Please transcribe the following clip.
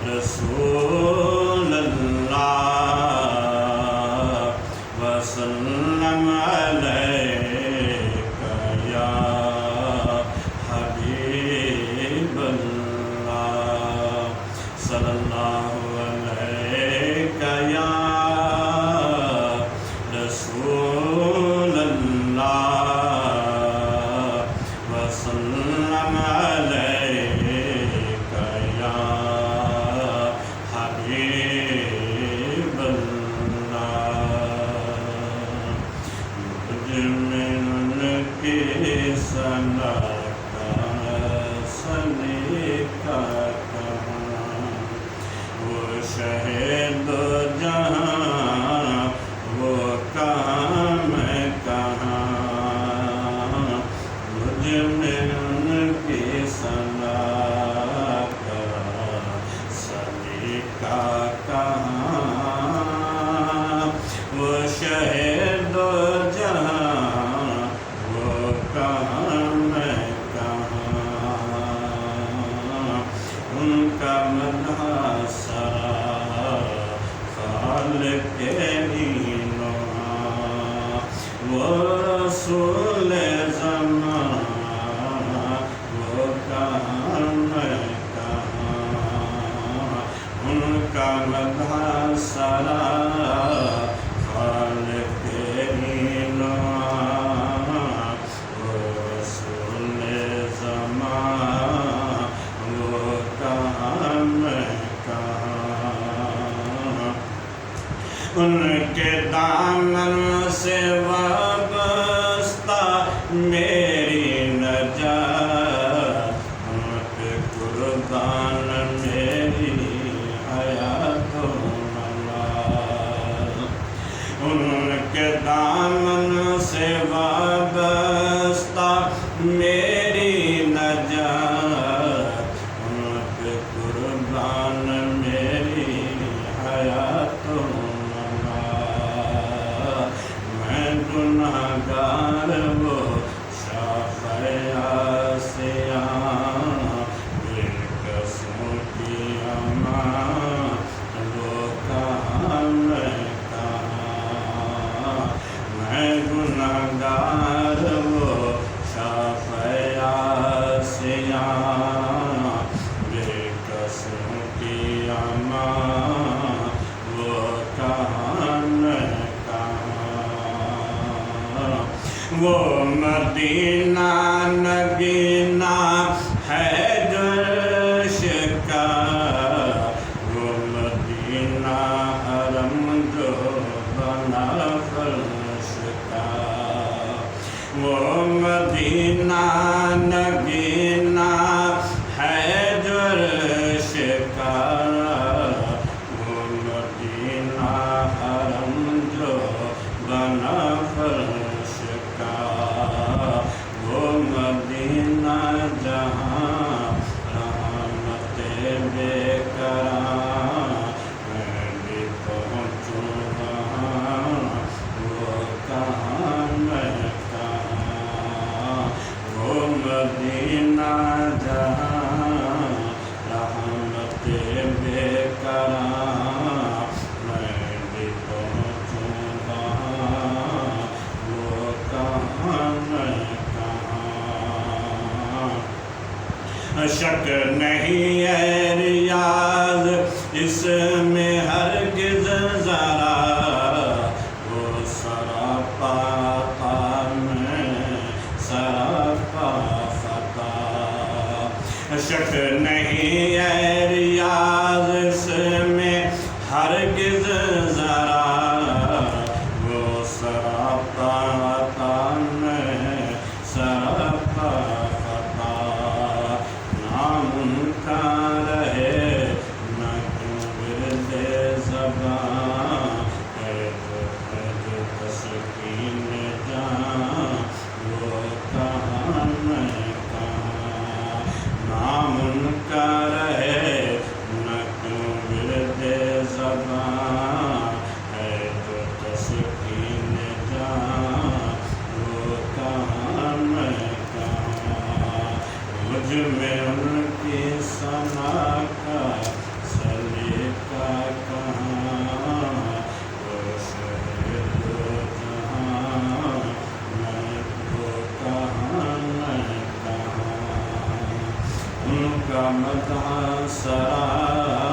رسول اللہ وسلم علیک یا حبیب اللہ صلی اللہ علیک یا رسول اللہ وسلم علیک یا حبیب اللہ مجمن کی ثنا کا سلیقہ کہاں وہ شہید جہاں وہ کہاں میں کہاں مجمن کی ثنا کا سلیقہ کہاں وہ شہید جہاں وہ کہاں میں کہاں ان کا مدح سرا خالق اینوں وہ رسول زمان وہ کہاں میں کہاں ان کا مدح سرا خالق اینوں وہ رسول زمان وہ کہاں میں کہاں ان کے دامن سے وابستہ میری نجات ان پہ قربان میری حیات و ممات ان کے دامن سے وابستہ میری نجات ان پہ قربان میری حیات و میں گناہگار وہ شافع آسیاں بے قسم کی امان وہ کہاں میں کہاں میں گناہگار وہ شافع آسیاں بے قسم کی امان وہ کہاں میں وہ مدینہ نگینا ہے جو عشق کا وہ مدینہ حرم جو بنا فرش کا وہ مدینہ نگینا ہے جو عشق کا وہ مدینہ حرم جو بنا فرش وہ مدینہ جہاں رحمت بے قرار میں بھی پہنچوں وہاں وہ کہاں میں کہاں وہ مدینہ جہاں رحمت بے قرار میں بھی پہنچوں وہاں وہ کہاں میں کہاں شک نہیں ہے ریاض اس میں ہرگز ذرا وہ سراپا میں سراپا خطا شک نہیں ہے ریاض اس میں ہرگز ذرا وہ سراپا میں سراپا نام ان کا رہے نہ کیوں مدحا سرى